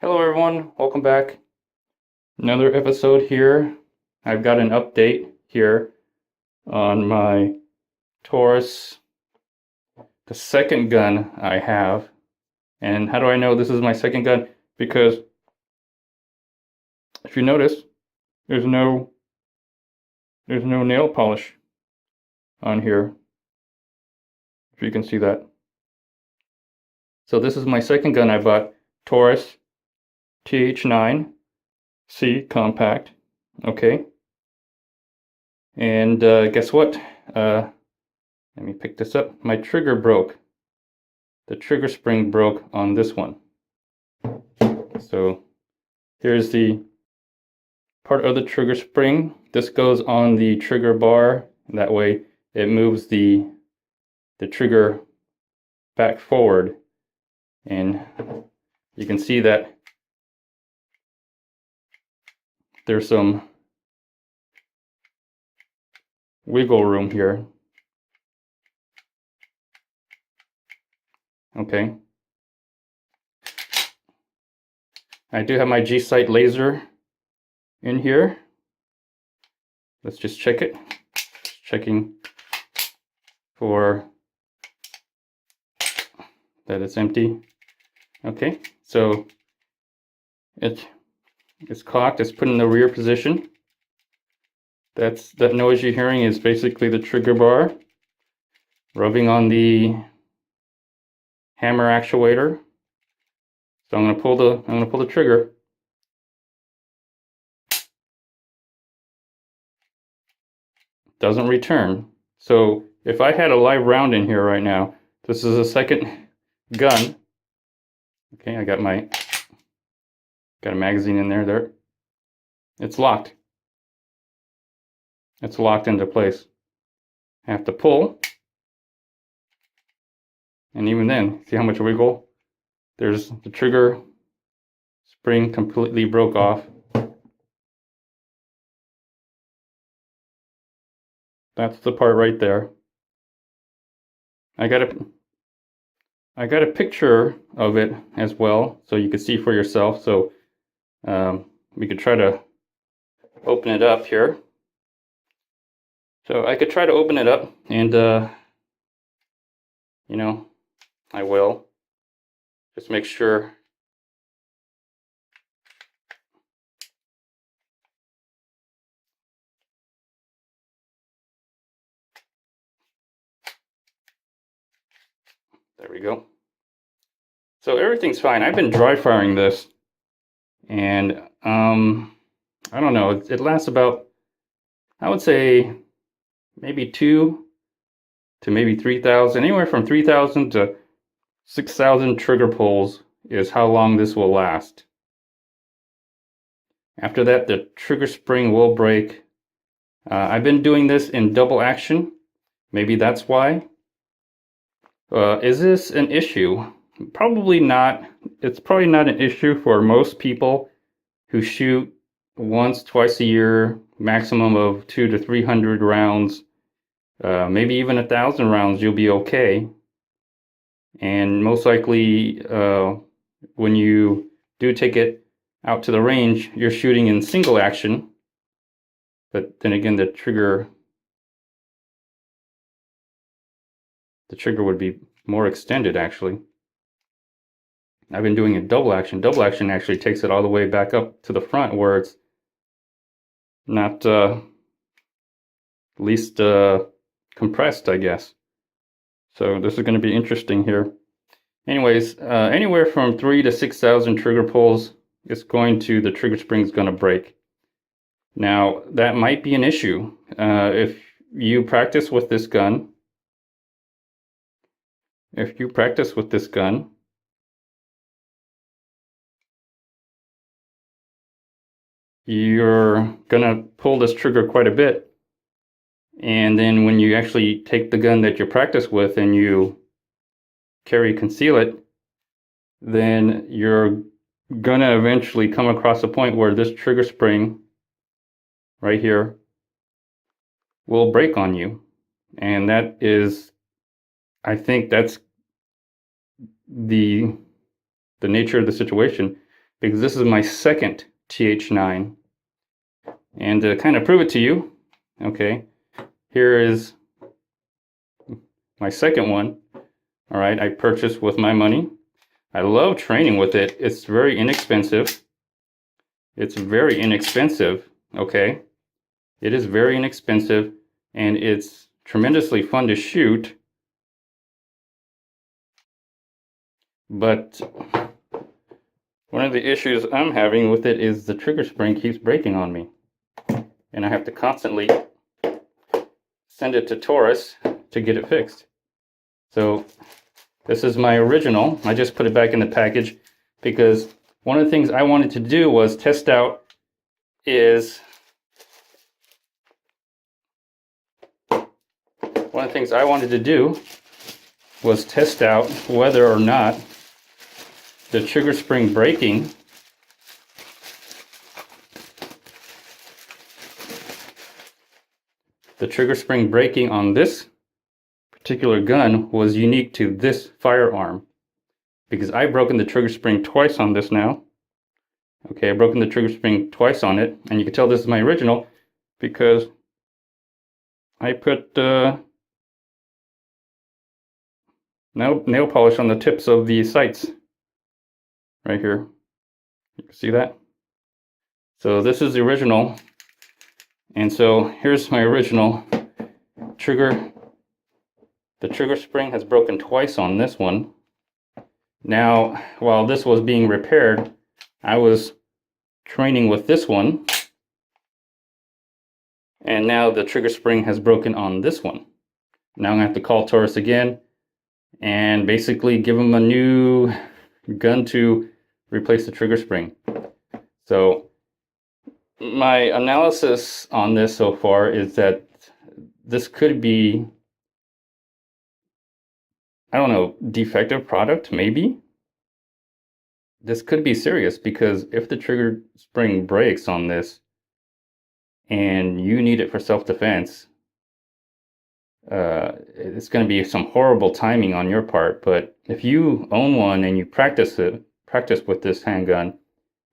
Hello everyone, welcome back. Another episode here. I've got an update here on my Taurus, the second gun I have. And how do I know this is my second gun? Because if you notice, there's no nail polish on here. If you can see that. So this is my second gun I bought, Taurus TH9C compact. Okay. And guess what? Let me pick this up. My trigger broke. The trigger spring broke on this one. So here's the part of the trigger spring. This goes on the trigger bar. That way it moves the trigger back forward. And you can see that there's some wiggle room here. Okay. I do have my G-Sight laser in here. Let's just check it. Checking for that it's empty. Okay, so it's cocked, it's put in the rear position. That noise you're hearing is basically the trigger bar rubbing on the hammer actuator. So I'm gonna pull the trigger. Doesn't return. So if I had a live round in here right now, this is a second gun. Okay, I got a magazine in there. It's locked. It's locked into place. I have to pull. And even then, see how much wiggle? There's the trigger spring completely broke off. That's the part right there. I got a picture of it as well, so you can see for yourself. So we could try to open it up here. So I could try to open it up, and you know, I will. Just make sure. There we go. So everything's fine. I've been dry firing this, and I don't know. It lasts about, I would say, maybe 2 to maybe 3,000. Anywhere from 3,000 to 6,000 trigger pulls is how long this will last. After that, the trigger spring will break. I've been doing this in double action. Maybe that's why. Is this an issue? Probably not. It's probably not an issue for most people who shoot once, twice a year, maximum of 200 to 300 rounds, maybe even 1,000 rounds. You'll be okay. And most likely, when you do take it out to the range, you're shooting in single action. But then again, the trigger would be more extended, actually. I've been doing it double action. Double action actually takes it all the way back up to the front where it's not least compressed, I guess. So this is going to be interesting here. Anyways, anywhere from 3,000 to 6,000 trigger pulls, the trigger spring is going to break. Now, that might be an issue. If you practice with this gun, you're gonna pull this trigger quite a bit. And then when you actually take the gun that you practice with and you conceal it, then you're gonna eventually come across a point where this trigger spring right here will break on you. And that is, I think that's the nature of the situation. because this is my second TH9. And to kind of prove it to you, okay, here is my second one. All right, I purchased with my money. I love training with it. It's very inexpensive. It's very inexpensive, okay? It is very inexpensive, and it's tremendously fun to shoot. But one of the issues I'm having with it is the trigger spring keeps breaking on me. And I have to constantly send it to Taurus to get it fixed. So this is my original. I just put it back in the package because one of the things I wanted to do was test out whether or not the trigger spring breaking on this particular gun was unique to this firearm, because I've broken the trigger spring twice on this now. Okay, I've broken the trigger spring twice on it, and you can tell this is my original because I put nail polish on the tips of the sights right here. You can see that? So this is the original, and so here's my original trigger. The trigger spring has broken twice on this one. Now, while this was being repaired, I was training with this one, and now the trigger spring has broken on this one. Now I'm gonna have to call Taurus again and basically give them a new gun to replace the trigger spring. So my analysis on this so far is that this could be, I don't know, defective product, maybe. This could be serious, because if the trigger spring breaks on this and you need it for self-defense, it's going to be some horrible timing on your part. But if you own one and you practice with this handgun,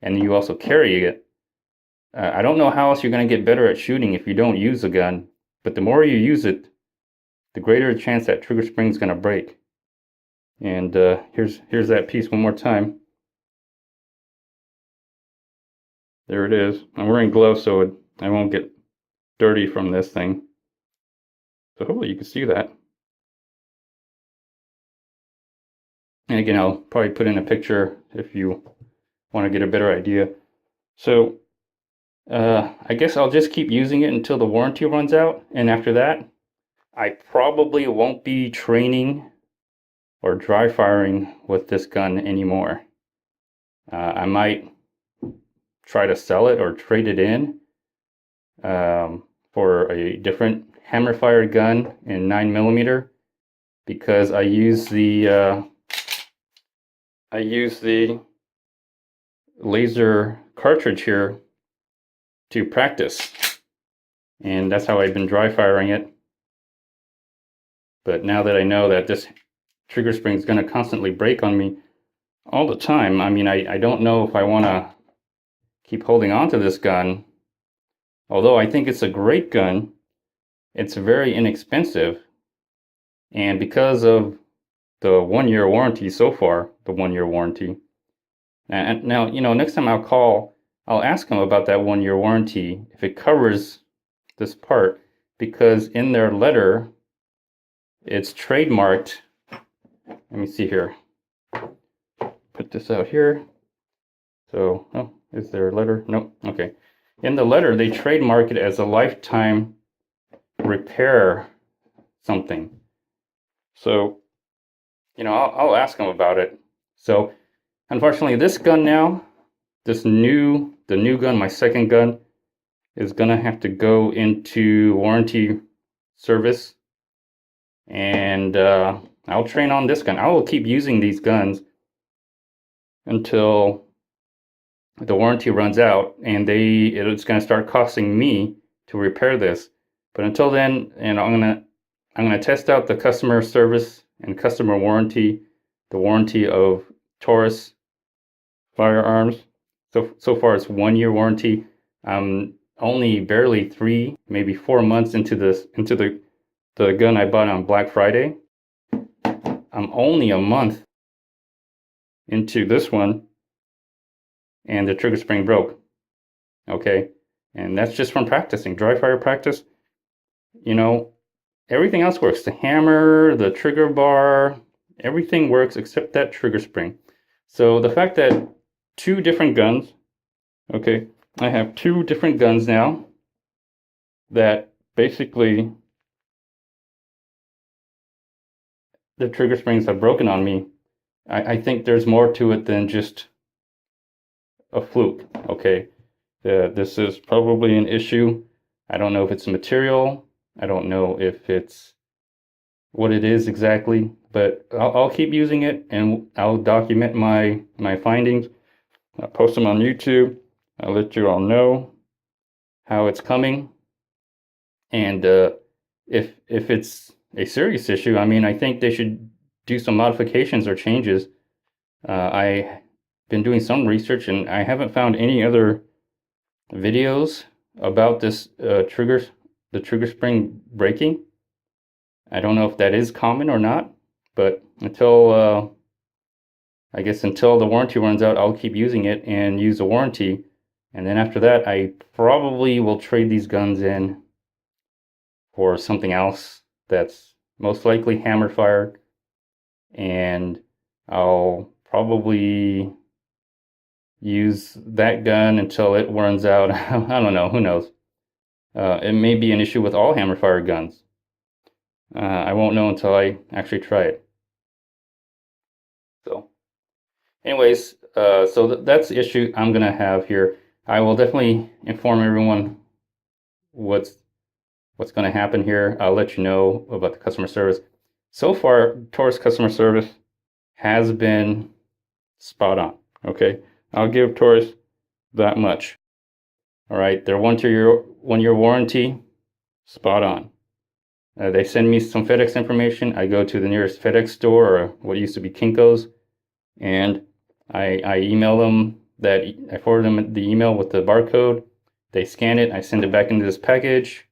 and you also carry it, I don't know how else you're going to get better at shooting if you don't use the gun. But the more you use it, the greater the chance that trigger spring is going to break. And here's that piece one more time. There it is. I'm wearing gloves so I won't get dirty from this thing. So hopefully you can see that. And again, I'll probably put in a picture if you want to get a better idea. So I guess I'll just keep using it until the warranty runs out. And after that, I probably won't be training or dry firing with this gun anymore. I might try to sell it or trade it in for a different hammer fired gun in 9mm, because I use the laser cartridge here to practice, and that's how I've been dry firing it. But now that I know that this trigger spring is going to constantly break on me all the time, I mean, I don't know if I want to keep holding on to this gun. Although I think it's a great gun, it's very inexpensive, and because of the 1-year warranty so far, the 1-year warranty. And now, you know, next time I'll ask them about that 1-year warranty, if it covers this part, because in their letter, it's trademarked. Let me see here. Put this out here. So, oh, is there a letter? Nope. Okay. In the letter, they trademark it as a lifetime repair something. So, you know, I'll ask them about it. So, unfortunately, this gun now, the new gun, my second gun, is gonna have to go into warranty service, and I'll train on this gun. I will keep using these guns until the warranty runs out, and it's going to start costing me to repair this. But until then, and I'm gonna test out the customer service and customer warranty, the warranty of Taurus Firearms, So far it's 1 year warranty. I'm only barely 3, maybe 4 months into the gun I bought on Black Friday. I'm only a month into this one, and the trigger spring broke. Okay, and that's just from practicing, dry fire practice. You know, everything else works. The hammer, the trigger bar, everything works except that trigger spring. So the fact that 2 different guns, okay, I have 2 different guns now that basically the trigger springs have broken on me. I think there's more to it than just a fluke, okay? This is probably an issue. I don't know if it's material. I don't know if it's what it is exactly, but I'll keep using it, and I'll document my findings. I'll post them on YouTube. I'll let you all know how it's coming. And if it's a serious issue, I mean, I think they should do some modifications or changes. I've been doing some research, and I haven't found any other videos about this the trigger spring breaking. I don't know if that is common or not, but until I guess until the warranty runs out, I'll keep using it and use the warranty. And then after that, I probably will trade these guns in for something else that's most likely hammer fired, and I'll probably use that gun until it runs out. I don't know, who knows. It may be an issue with all hammer fired guns. I won't know until I actually try it. So anyways, that's the issue I'm gonna have here. I will definitely inform everyone what's going to happen here. I'll let you know about the customer service. So far, Taurus Customer Service has been spot on. Okay, I'll give Taurus that much. All right, their 1 year warranty, spot on. They send me some FedEx information. I go to the nearest FedEx store, or what used to be Kinko's, and I email them that. I forward them the email with the barcode. They scan it. I send it back into this package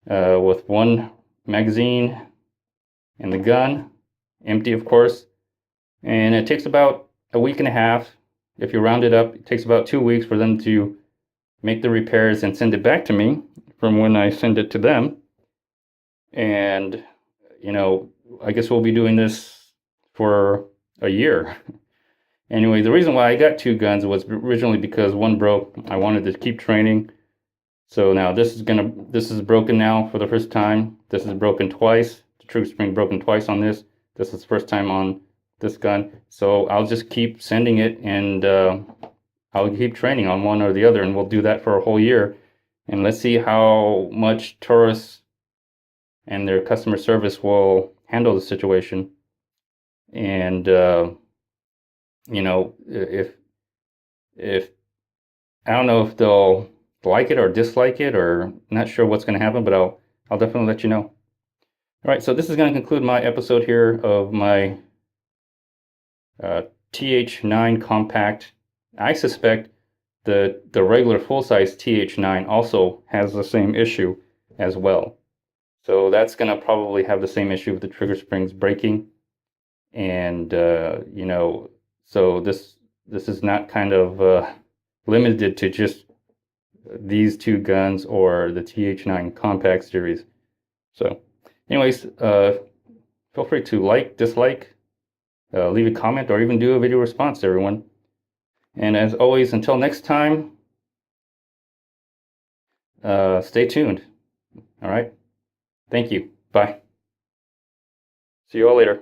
with 1 magazine and the gun, empty of course. And it takes about a week and a half. If you round it up, it takes about 2 weeks for them to make the repairs and send it back to me from when I send it to them. And, you know, I guess we'll be doing this for a year. Anyway, the reason why I got 2 guns was originally because 1 broke. I wanted to keep training. So now this is broken now for the first time. This is broken twice. The trigger spring broken twice on this. This is the first time on this gun. So I'll just keep sending it, and I'll keep training on one or the other, and we'll do that for a whole year. And let's see how much Taurus and their customer service will handle the situation. And you know, if I don't know if they'll like it or dislike it, or not sure what's going to happen, but I'll definitely let you know. All right, so this is going to conclude my episode here of my TH9 compact. I suspect the regular full-size TH9 also has the same issue as well. So that's going to probably have the same issue with the trigger springs breaking. And you know, so this is not kind of limited to just these 2 guns or the TH9 compact series. So anyways, feel free to like, dislike, leave a comment, or even do a video response, everyone. And as always, until next time, stay tuned. All right, thank you. Bye. See you all later.